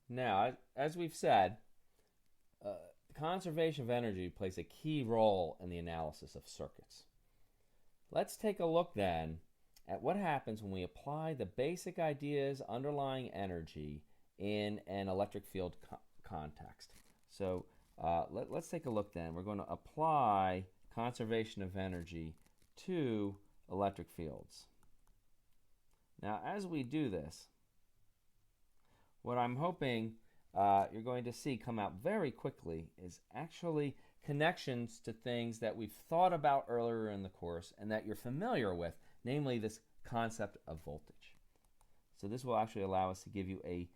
Now, as we've said, conservation of energy plays a key role in the analysis of circuits. Let's take a look then at what happens when we apply the basic ideas underlying energy in an electric field context. So let's take a look then. We're going to apply conservation of energy to electric fields. Now, as we do this, what I'm hoping you're going to see come out very quickly is actually connections to things that we've thought about earlier in the course and that you're familiar with, namely this concept of voltage. So this will actually allow us to give you a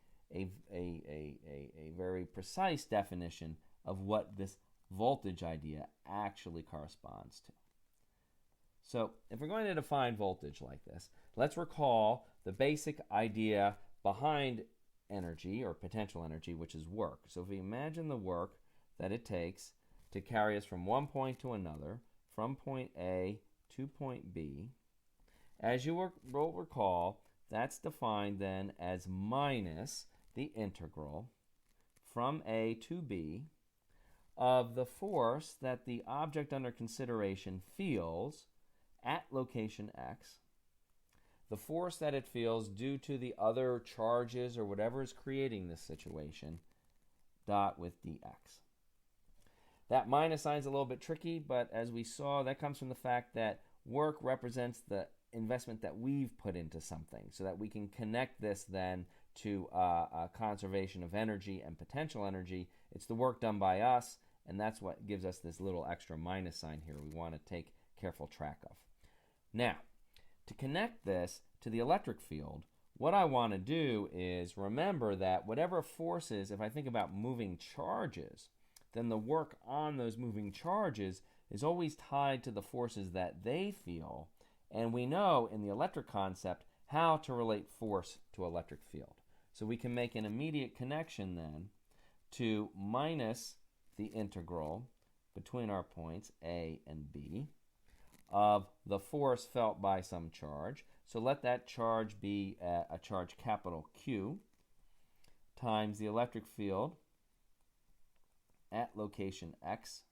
very precise definition of what this voltage idea actually corresponds to. So if we're going to define voltage like this, let's recall the basic idea behind energy or potential energy, which is work. So if we imagine the work that it takes to carry us from one point to another, from point A to point B, as you will recall, that's defined then as minus the integral from A to B of the force that the object under consideration feels at location X, the force that it feels due to the other charges or whatever is creating this situation, dot with dx. That minus sign is a little bit tricky, but as we saw, that comes from the fact that work represents the investment that we've put into something, so that we can connect this then to conservation of energy and potential energy. It's the work done by us, and that's what gives us this little extra minus sign here we want to take careful track of. Now, to connect this to the electric field, what I want to do is remember that whatever forces, if I think about moving charges, then the work on those moving charges is always tied to the forces that they feel, and we know in the electric concept how to relate force to electric field. So we can make an immediate connection then to minus the integral between our points A and B of the force felt by some charge. So let that charge be a charge capital Q times the electric field at location X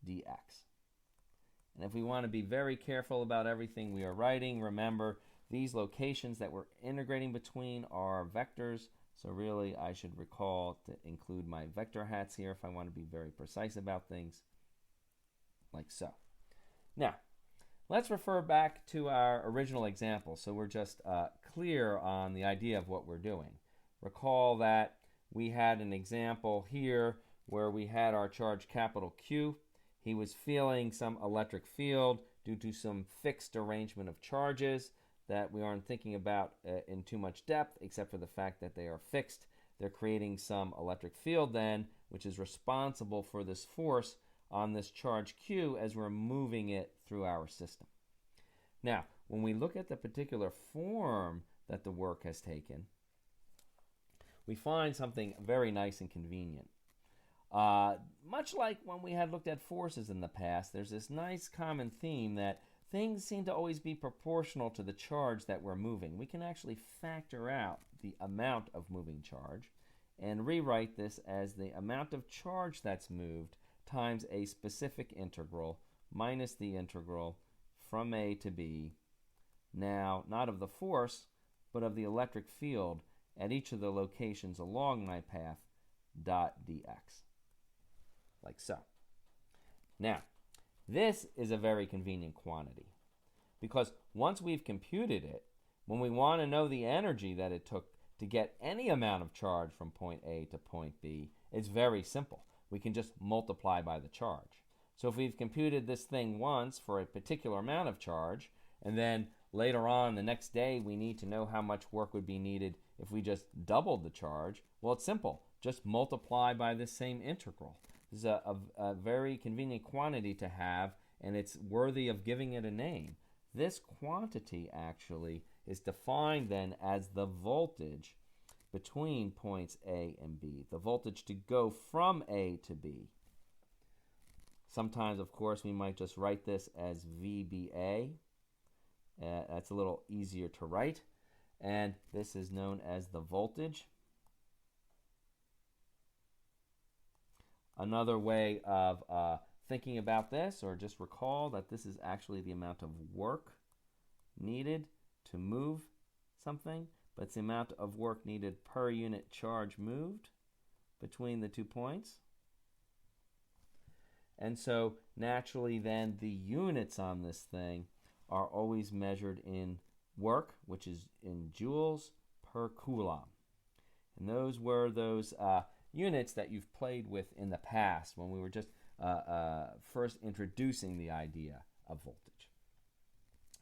dx. And if we want to be very careful about everything we are writing, remember these locations that we're integrating between are vectors. So really I should recall to include my vector hats here if I want to be very precise about things, like so. Now, let's refer back to our original example so we're just clear on the idea of what we're doing. Recall that we had an example here where we had our charge capital Q. He was feeling some electric field due to some fixed arrangement of charges that we aren't thinking about in too much depth, except for the fact that they are fixed. They're creating some electric field then, which is responsible for this force on this charge Q as we're moving it through our system. Now, when we look at the particular form that the work has taken, we find something very nice and convenient. Much like when we had looked at forces in the past, there's this nice common theme that things seem to always be proportional to the charge that we're moving. We can actually factor out the amount of moving charge and rewrite this as the amount of charge that's moved times a specific integral minus the integral from A to B, now not of the force, but of the electric field at each of the locations along my path, dot dx, like so. Now, this is a very convenient quantity because once we've computed it, when we want to know the energy that it took to get any amount of charge from point A to point B, it's very simple. We can just multiply by the charge. So if we've computed this thing once for a particular amount of charge, and then later on the next day we need to know how much work would be needed if we just doubled the charge, well, it's simple. Just multiply by this same integral. This is a very convenient quantity to have, and it's worthy of giving it a name. This quantity actually is defined then as the voltage between points A and B, the voltage to go from A to B. Sometimes, of course, we might just write this as VBA. That's a little easier to write. And this is known as the voltage Another way of thinking about this, or just recall that this is actually the amount of work needed to move something, but it's the amount of work needed per unit charge moved between the 2 points. And so naturally then the units on this thing are always measured in work, which is in joules per coulomb. And those were those units that you've played with in the past when we were just first introducing the idea of voltage.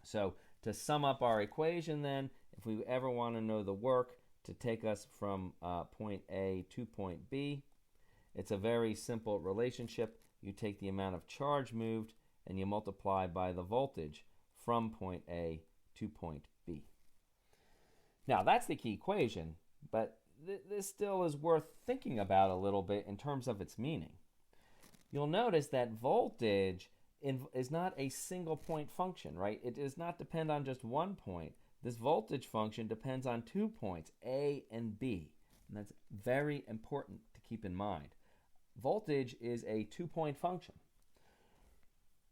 So to sum up our equation then, if we ever want to know the work to take us from point A to point B, it's a very simple relationship. You take the amount of charge moved and you multiply by the voltage from point A to point B. Now that's the key equation, but this still is worth thinking about a little bit in terms of its meaning. You'll notice that voltage is not a single point function, right? It does not depend on just one point. This voltage function depends on 2 points, A and B. And that's very important to keep in mind. Voltage is a 2-point function,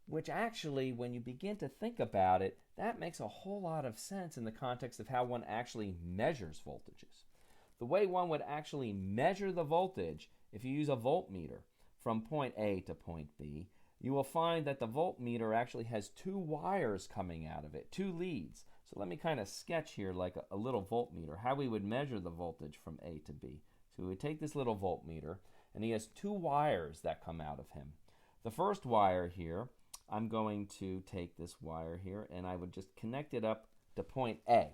which actually, when you begin to think about it, that makes a whole lot of sense in the context of how one actually measures voltages. The way one would actually measure the voltage, if you use a voltmeter from point A to point B, you will find that the voltmeter actually has 2 wires coming out of it, 2 leads. So let me kind of sketch here like a little voltmeter, how we would measure the voltage from A to B. So we would take this little voltmeter, and he has 2 wires that come out of him. The first wire here, I'm going to take this wire here, and I would just connect it up to point A.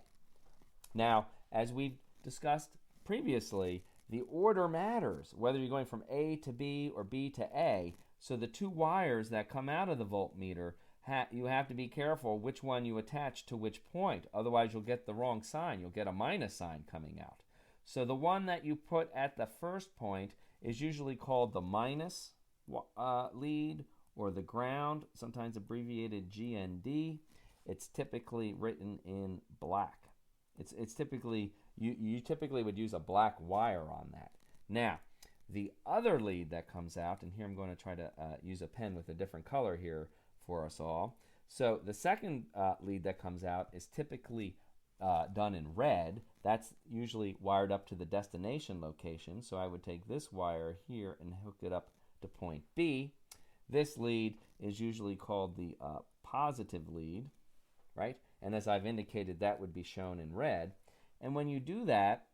Now, as we've discussed previously, the order matters, whether you're going from A to B or B to A. So the 2 wires that come out of the voltmeter, you have to be careful which one you attach to which point. Otherwise, you'll get the wrong sign. You'll get a minus sign coming out. So the one that you put at the first point is usually called the minus lead, or the ground, sometimes abbreviated GND. It's typically written in black. It's typically, you typically would use a black wire on that. Now, the other lead that comes out, and here I'm going to try to use a pen with a different color here for us all. So the second lead that comes out is typically done in red. That's usually wired up to the destination location. So I would take this wire here and hook it up to point B. This lead is usually called the positive lead, right? And as I've indicated, that would be shown in red. And when you do that,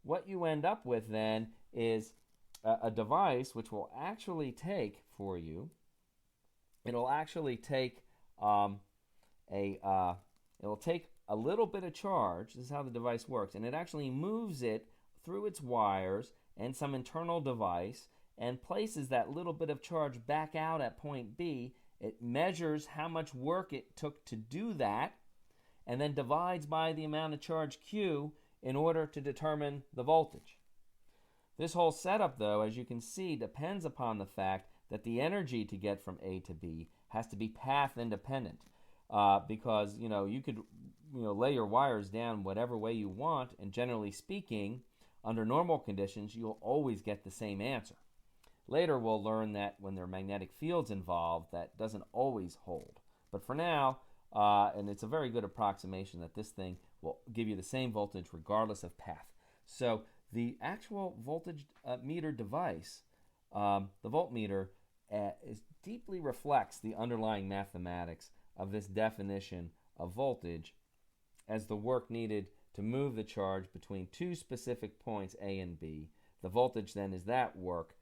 what you end up with then is a device which will actually take for you, it'll actually take it'll take a little bit of charge. This is how the device works, and it actually moves it through its wires and some internal device and places that little bit of charge back out at point B. It measures how much work it took to do that, and then divides by the amount of charge Q in order to determine the voltage. This whole setup, though, as you can see, depends upon the fact that the energy to get from A to B has to be path independent, because you could lay your wires down whatever way you want, and generally speaking, under normal conditions, you'll always get the same answer. Later, we'll learn that when there are magnetic fields involved, that doesn't always hold. But for now, and it's a very good approximation that this thing will give you the same voltage regardless of path. So the actual voltage meter device, the voltmeter, deeply reflects the underlying mathematics of this definition of voltage as the work needed to move the charge between 2 specific points A and B. The voltage then is that work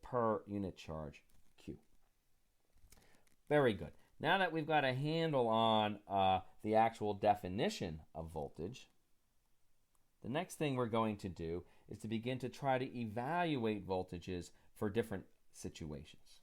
per unit charge Q. Very good. Now that we've got a handle on the actual definition of voltage, the next thing we're going to do is to begin to try to evaluate voltages for different situations.